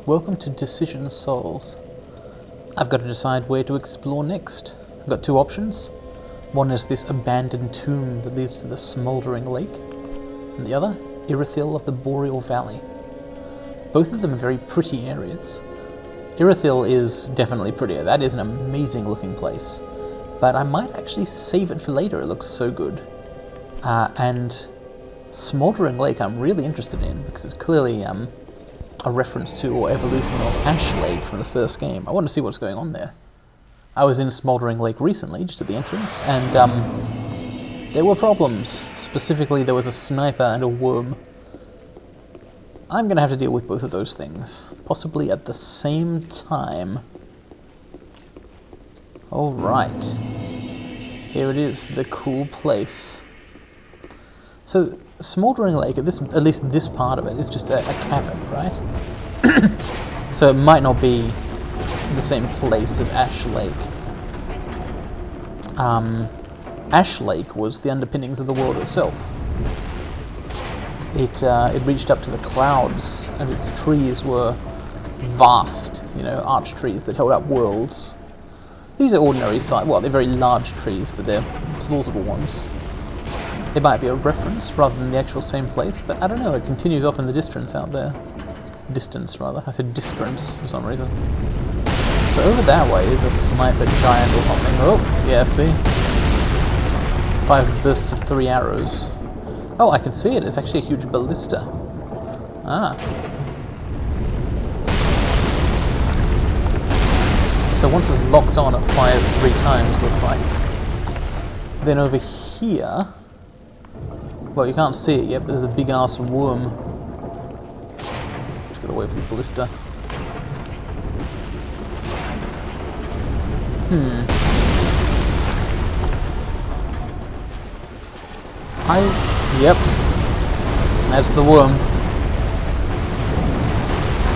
Welcome to Decision Souls. I've got to decide where to explore next. I've got two options. One is this abandoned tomb that leads to the Smouldering Lake, and the other, Irithyll of the Boreal Valley. Both of them are very pretty areas. Irithyll is definitely prettier. That is an amazing looking place. But I might actually save it for later, it looks so good. And Smouldering Lake I'm really interested in, because it's clearly a reference to or evolution of Ash Lake from the first game. I want to see what's going on there. I was in Smouldering Lake recently, just at the entrance, and there were problems. Specifically, there was a sniper and a worm. I'm going to have to deal with both of those things, possibly at the same time. Alright. Here it is, the cool place. So, Smouldering Lake, at least this part of it, is just a cavern, right? So it might not be the same place as Ash Lake. Ash Lake was the underpinnings of the world itself. It reached up to the clouds, and its trees were vast, arch trees that held up worlds. These are ordinary size, well, they're very large trees, but they're plausible ones. It might be a reference rather than the actual same place, but I don't know, it continues off in the distance out there. Distance, rather. I said distance for some reason. So over that way is a sniper giant or something. Oh, yeah, see? 5 bursts of 3 arrows. Oh, I can see it. It's actually a huge ballista. Ah. So once it's locked on, it fires 3 times, looks like. Then over here... Well, you can't see it yet, but there's a big-ass worm. Just gotta wait for the ballista. Yep. That's the worm.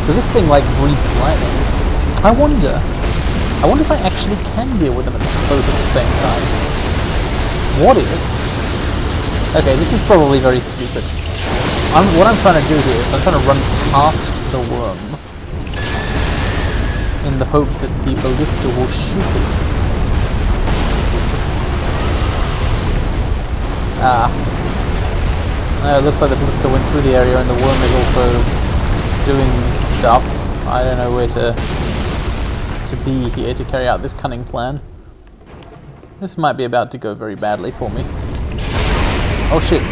So this thing, like, breathes lightning. I wonder if I actually can deal with them both at the same time. What if... Okay, this is probably very stupid. What I'm trying to do here is I'm trying to run past the worm in the hope that the ballista will shoot it. It looks like the ballista went through the area and the worm is also doing stuff. I don't know where to be here to carry out this cunning plan. This might be about to go very badly for me. Oh shit.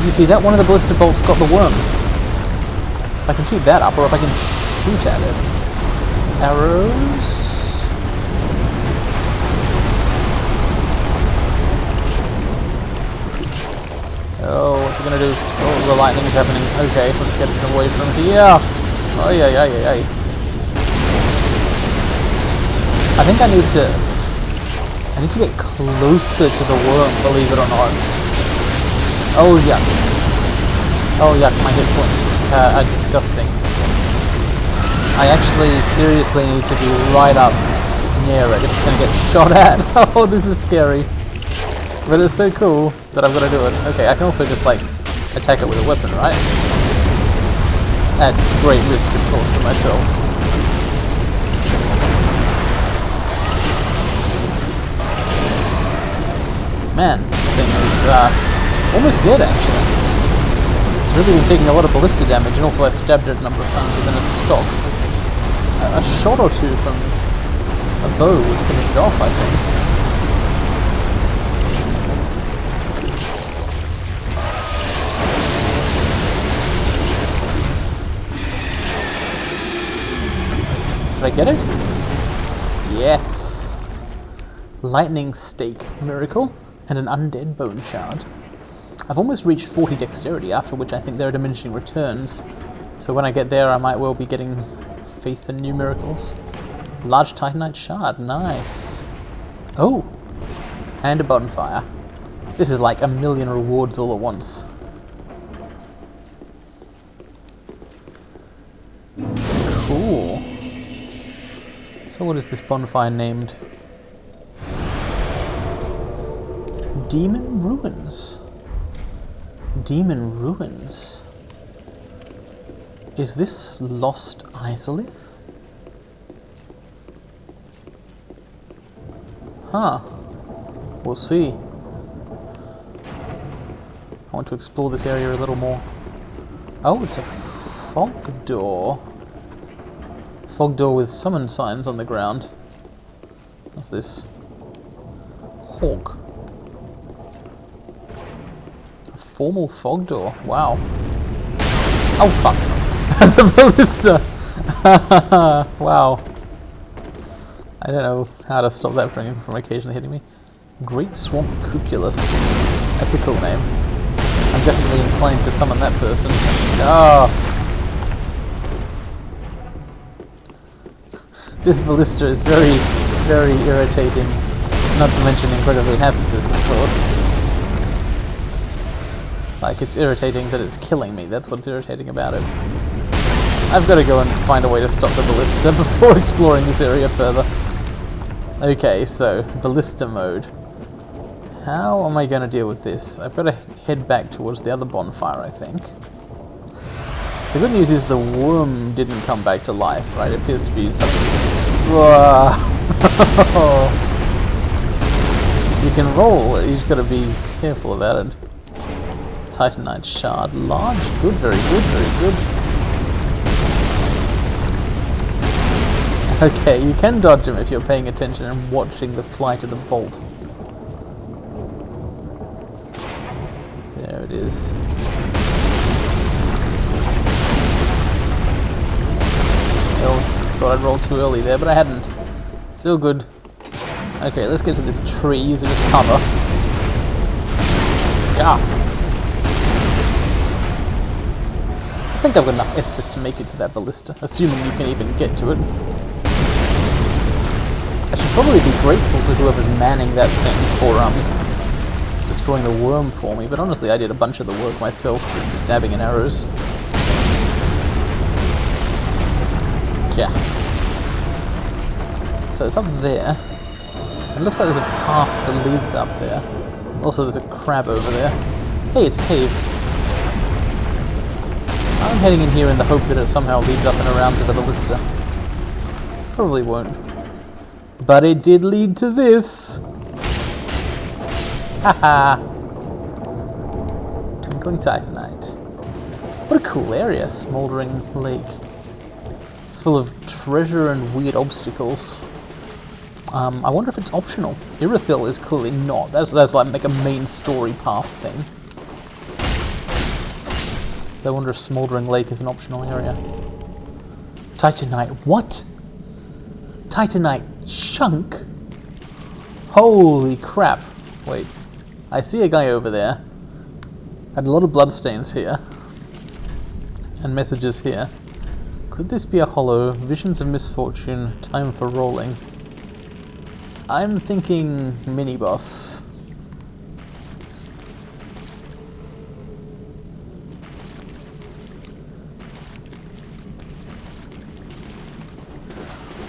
You see that? One of the ballista bolts got the worm. If I can keep that up, or if I can shoot at it. Arrows... Oh, what's it gonna do? Oh, the lightning is happening. Okay, let's get it away from here. Oh, yeah. I think I need to get closer to the worm, believe it or not. Oh, yuck. Oh, yuck, my hit points are disgusting. I actually seriously need to be right up near it if it's going to get shot at. Oh, this is scary. But it's so cool that I've got to do it. Okay, I can also just, like, attack it with a weapon, right? At great risk, of course, to myself. Man, this thing is almost dead, actually. It's really been taking a lot of ballista damage, and also I stabbed it a number of times within a stock. A shot or two from a bow would finish it off, I think. Did I get it? Yes! Lightning Stake Miracle and an undead bone shard. I've almost reached 40 dexterity, after which I think there are diminishing returns. So when I get there, I might well be getting faith in new miracles. Large Titanite shard, nice. Oh! And a bonfire. This is like a million rewards all at once. Cool. So what is this bonfire named? Demon Ruins. Demon Ruins. Is this Lost Isolith? Huh. We'll see. I want to explore this area a little more. Oh, it's a fog door. Fog door with summon signs on the ground. What's this? Hawk. A formal fog door. Wow. Oh, fuck. The ballista! Wow. I don't know how to stop that from occasionally hitting me. Great Swamp Cuculus. That's a cool name. I'm definitely inclined to summon that person. Ah! This ballista is very, very irritating. Not to mention incredibly hazardous, of course. Like, it's irritating that it's killing me. That's what's irritating about it. I've got to go and find a way to stop the ballista before exploring this area further. Okay, so, ballista mode. How am I going to deal with this? I've got to head back towards the other bonfire, I think. The good news is the worm didn't come back to life, right? It appears to be something... Whoa. You can roll, you just got to be careful about it. Titanite shard, large, good, very good, very good. Okay, you can dodge him if you're paying attention and watching the flight of the bolt. There it is. Oh, thought I'd rolled too early there, but I hadn't. Still good. Okay, let's get to this tree, use it as cover. Yeah. I think I've got enough Estus to make it to that ballista, assuming you can even get to it. I should probably be grateful to whoever's manning that thing for destroying the worm for me, but honestly I did a bunch of the work myself with stabbing and arrows. Yeah. So it's up there. It looks like there's a path that leads up there. Also there's a crab over there. Hey, it's a cave. I'm heading in here in the hope that it somehow leads up and around to the ballista. Probably won't. But it did lead to this! Haha! Twinkling Titanite. What a cool area, Smouldering Lake. It's full of treasure and weird obstacles. I wonder if it's optional. Irithyll is clearly not. That's like a main story path thing. I wonder if Smouldering Lake is an optional area. Titanite, what? Titanite chunk? Holy crap. Wait, I see a guy over there. Had a lot of bloodstains here. And messages here. Could this be a hollow? Visions of misfortune, time for rolling. I'm thinking mini-boss.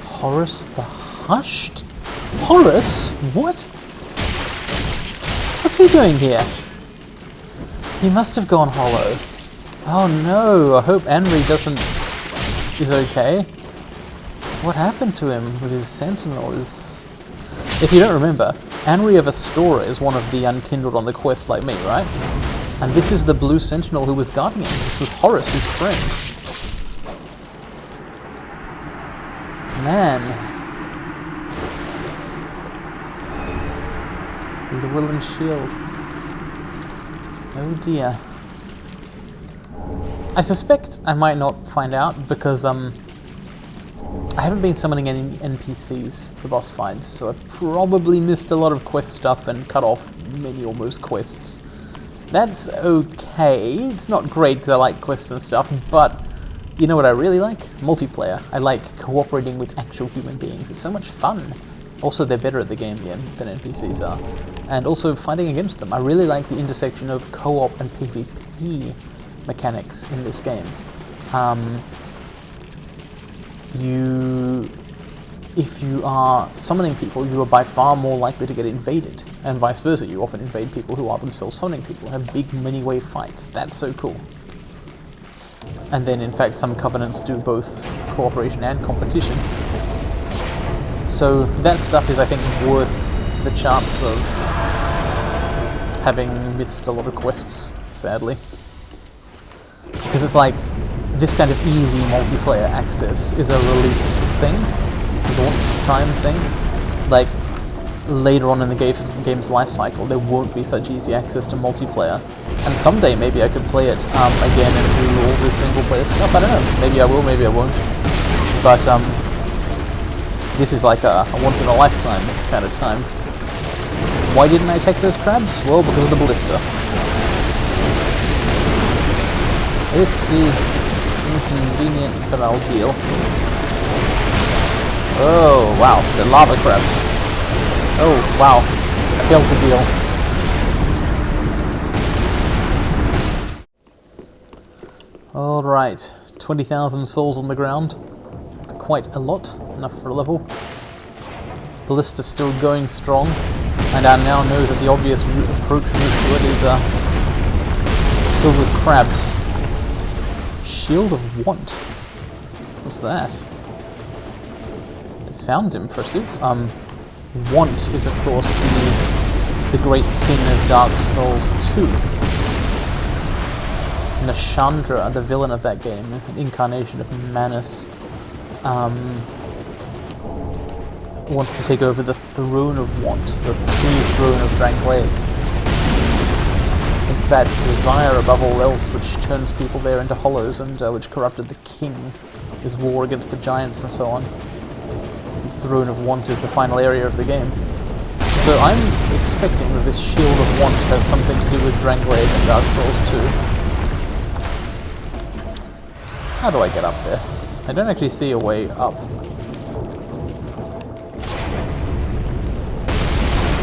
Horus the Hushed? Horus? What? What's he doing here? He must have gone hollow. Oh no, I hope Anri is okay. What happened to him with his sentinel is... If you don't remember, Anri of Astora is one of the unkindled on the quest like me, right? And this is the blue sentinel who was guarding him. This was Horus, his friend. Man. The will and shield. Oh dear. I suspect I might not find out because I haven't been summoning any NPCs for boss fights, so I've probably missed a lot of quest stuff and cut off many or most quests. That's okay. It's not great because I like quests and stuff, but you know what I really like? Multiplayer. I like cooperating with actual human beings. It's so much fun. Also, they're better at the game than NPCs are. And also fighting against them. I really like the intersection of co-op and PvP mechanics in this game. If you are summoning people, you are by far more likely to get invaded. And vice versa, you often invade people who are themselves summoning people and have big mini-wave fights. That's so cool. And then, in fact, some covenants do both cooperation and competition. So that stuff is, I think, worth the chance of having missed a lot of quests, sadly. Because it's like, this kind of easy multiplayer access is a release thing, launch time thing. Like, later on in the game's life cycle, there won't be such easy access to multiplayer. And someday maybe I could play it again and do all this single player stuff. I don't know. Maybe I will, maybe I won't. But this is like a once in a lifetime kind of time. Why didn't I take those crabs? Well, because of the ballista. This is inconvenient, but I'll deal. Oh, wow, the lava crabs. Oh, wow, I failed to deal. Alright, 20,000 souls on the ground. That's quite a lot, enough for a level. Ballista's still going strong, and I now know that the obvious approach route to it is filled with crabs. Shield of Want. What's that? It sounds impressive. Want is, of course, the great sin of Dark Souls 2. Nashandra, the villain of that game, an incarnation of Manus, wants to take over the throne of Want, the true throne of Drangleic. It's that desire above all else which turns people there into hollows and which corrupted the king, his war against the giants and so on. The Throne of Want is the final area of the game. So I'm expecting that this Shield of Want has something to do with Drangleic and Dark Souls 2. How do I get up there? I don't actually see a way up.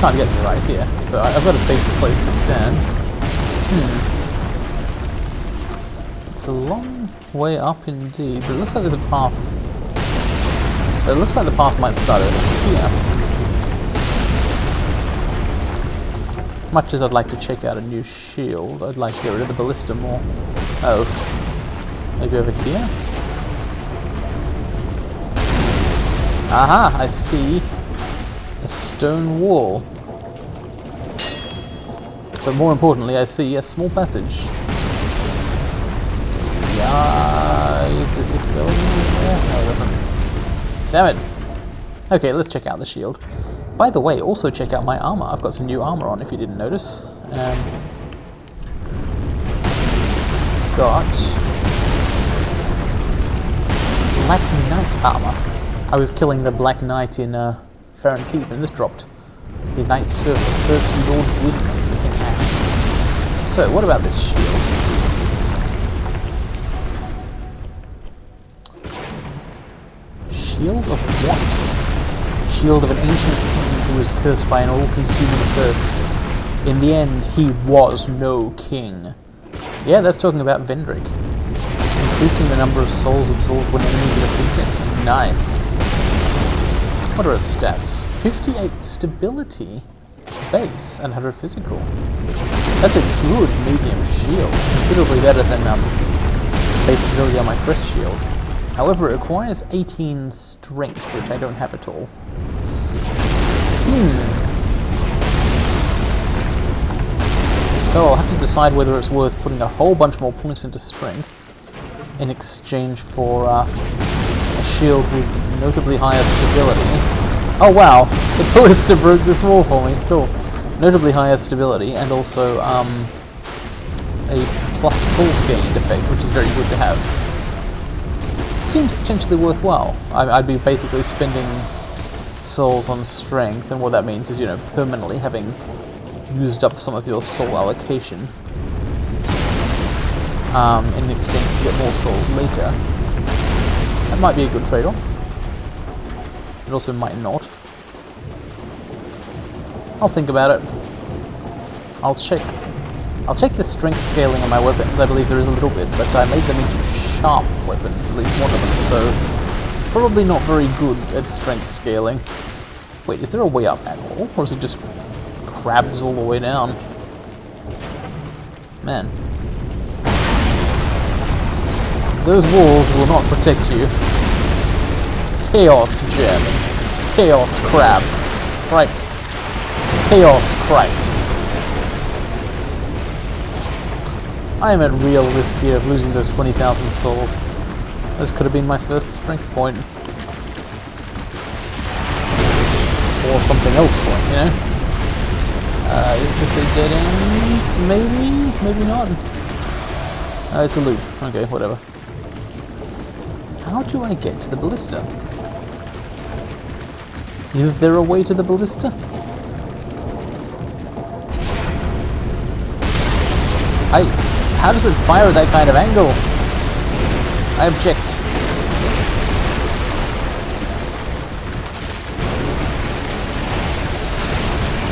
Can't get me right here, so I've got a safe place to stand. It's a long way up indeed, but it looks like there's a path. It looks like the path might start over here. Much as I'd like to check out a new shield, I'd like to get rid of the ballista more. Oh. Maybe over here? Aha! I see a stone wall. But more importantly, I see a small passage. Yeah, does this go anywhere? No, it doesn't. Damn it! Okay, let's check out the shield. By the way, also check out my armor. I've got some new armor on, if you didn't notice. Got Black Knight armor. I was killing the Black Knight in Farron Keep, and this dropped. The Knight served the first Lord Wind. So, what about this shield? Shield of what? Shield of an ancient king who was cursed by an all-consuming thirst. In the end, he was no king. Yeah, that's talking about Vendrick. Increasing the number of souls absorbed when enemies are defeated. Nice. What are his stats? 58 stability base and 100 physical. That's a good medium shield, considerably better than base stability on my crest shield. However, it requires 18 strength, which I don't have at all. So I'll have to decide whether it's worth putting a whole bunch more points into strength in exchange for a shield with notably higher stability. Oh wow, the ballista broke this wall for me, cool. Notably higher stability, and also a plus souls gained effect, which is very good to have. Seems potentially worthwhile. I'd be basically spending souls on strength, and what that means is, you know, permanently having used up some of your soul allocation in exchange to get more souls later. That might be a good trade-off. It also might not. I'll think about it. I'll check the strength scaling on my weapons. I believe there is a little bit, but I made them into sharp weapons, at least one of them, so probably not very good at strength scaling. Wait, is there a way up at all? Or is it just crabs all the way down? Man. Those walls will not protect you. Chaos gem. Chaos crab. Cripes. Chaos cripes. I am at real risk here of losing those 20,000 souls. This could have been my first strength point. Or something else point, you know? Is this a dead end? Maybe? Maybe not. It's a loop. Okay, whatever. How do I get to the ballista? Is there a way to the ballista? How does it fire at that kind of angle? I object.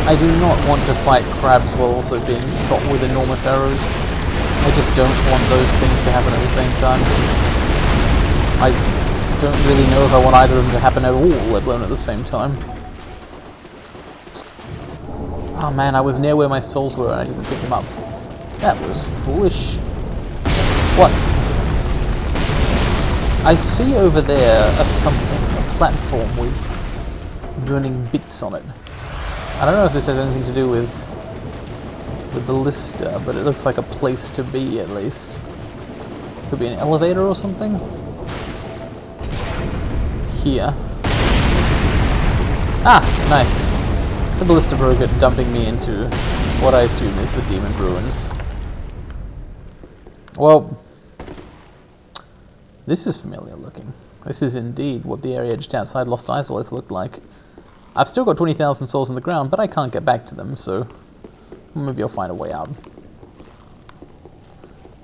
I do not want to fight crabs while also being shot with enormous arrows. I just don't want those things to happen at the same time. I don't really know if I want either of them to happen at all, let alone at the same time. Oh man, I was near where my souls were and I didn't pick them up. That was foolish. What? I see over there a platform with burning bits on it. I don't know if this has anything to do with the ballista, but it looks like a place to be at least. Could be an elevator or something. Here. Ah, nice. The ballista broke it, dumping me into what I assume is the demon ruins. Well, this is familiar looking. This is indeed what the area just outside Lost Isolith looked like. I've still got 20,000 souls in the ground, but I can't get back to them, so maybe I'll find a way out.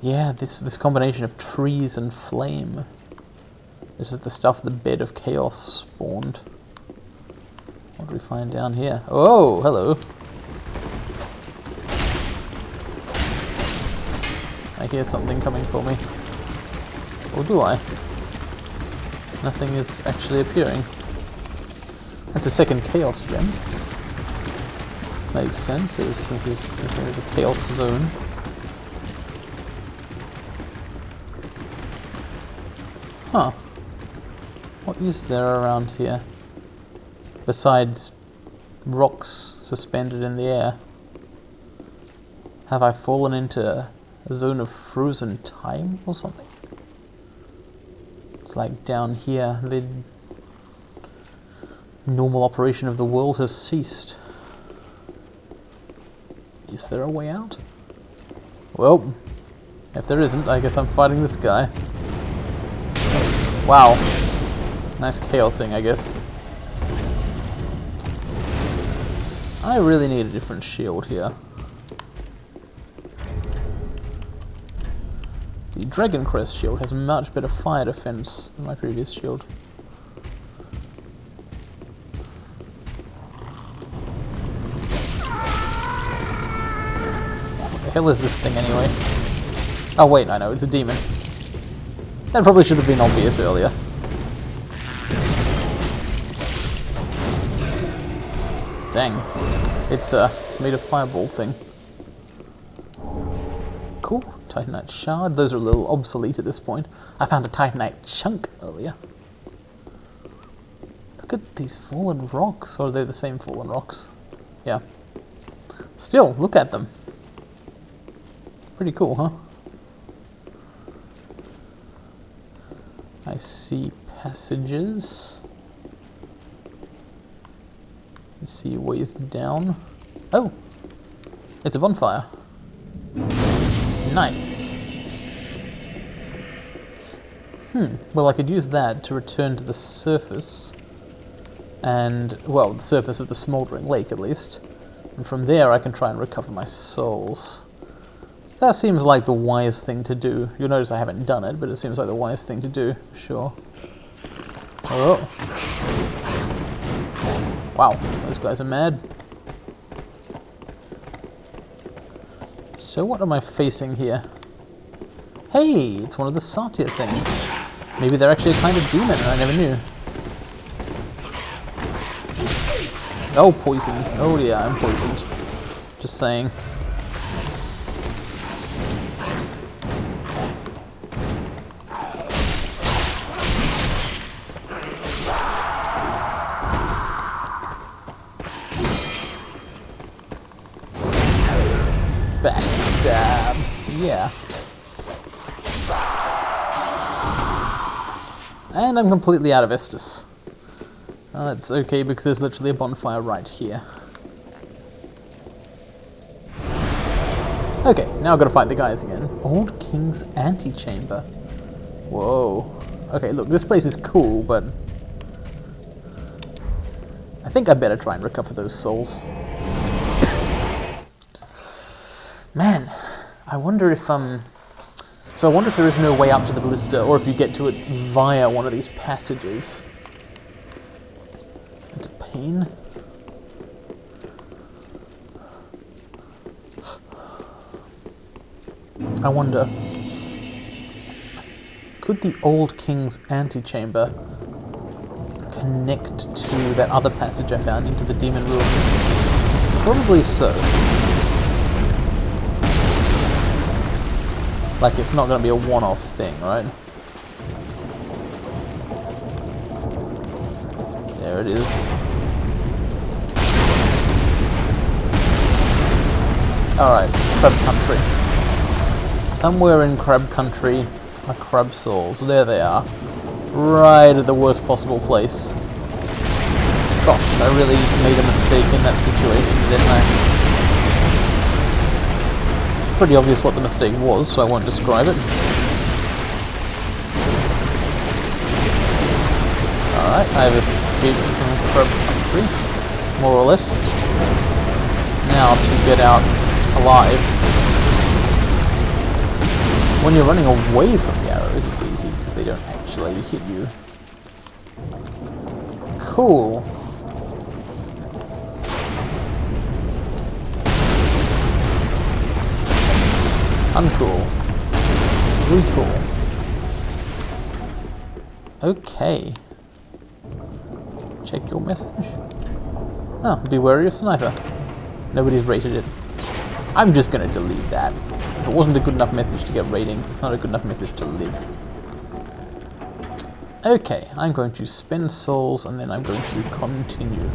Yeah, this combination of trees and flame. This is the stuff the bed of chaos spawned. What do we find down here? Oh, hello. I hear something coming for me. Or do I? Nothing is actually appearing. That's a second chaos gem. Makes sense, this is the chaos zone. Huh. What is there around here? Besides rocks suspended in the air. Have I fallen into a zone of frozen time or something? It's like down here, the normal operation of the world has ceased. Is there a way out? Well, if there isn't, I guess I'm fighting this guy. Wow. Nice chaos thing, I guess. I really need a different shield here. The Dragon Crest shield has much better fire defense than my previous shield. What the hell is this thing anyway? Oh wait, I know, it's a demon. That probably should have been obvious earlier. Dang. It's made a fireball thing. Cool. Titanite shard. Those are a little obsolete at this point. I found a Titanite chunk earlier. Look at these fallen rocks. Or are they the same fallen rocks? Yeah. Still, look at them. Pretty cool, huh? I see passages. I see ways down. Oh! It's a bonfire. Nice. Well, I could use that to return to the surface. And, well, the surface of the Smouldering Lake, at least. And from there, I can try and recover my souls. That seems like the wise thing to do. You'll notice I haven't done it, but it seems like the wise thing to do, for sure. Oh. Wow, those guys are mad. So what am I facing here? Hey, it's one of the Satya things. Maybe they're actually a kind of demon and I never knew. Oh, poison. Oh yeah, I'm poisoned. Just saying. And I'm completely out of Estus. It's okay because there's literally a bonfire right here. Okay, now I've got to fight the guys again. Old King's Antechamber. Whoa. Okay, look, this place is cool, but I think I better try and recover those souls. Man, I wonder if so I wonder if there is no way up to the ballista, or if you get to it via one of these passages. It's a pain. I wonder, could the Old King's Antechamber connect to that other passage I found into the Demon Ruins? Probably so. Like, it's not going to be a one-off thing, right? There it is. Alright, Crab Country. Somewhere in Crab Country are crab souls. There they are. Right at the worst possible place. Gosh, I really made a mistake in that situation, didn't I? Pretty obvious what the mistake was, so I won't describe it. Alright, I've escaped from Crab Country, more or less. Now to get out alive. When you're running away from the arrows, it's easy because they don't actually hit you. Cool. Uncool. Recool. Okay. Check your message. Oh, be wary of sniper. Nobody's rated it. I'm just gonna delete that. If it wasn't a good enough message to get ratings, it's not a good enough message to live. Okay, I'm going to spend souls and then I'm going to continue.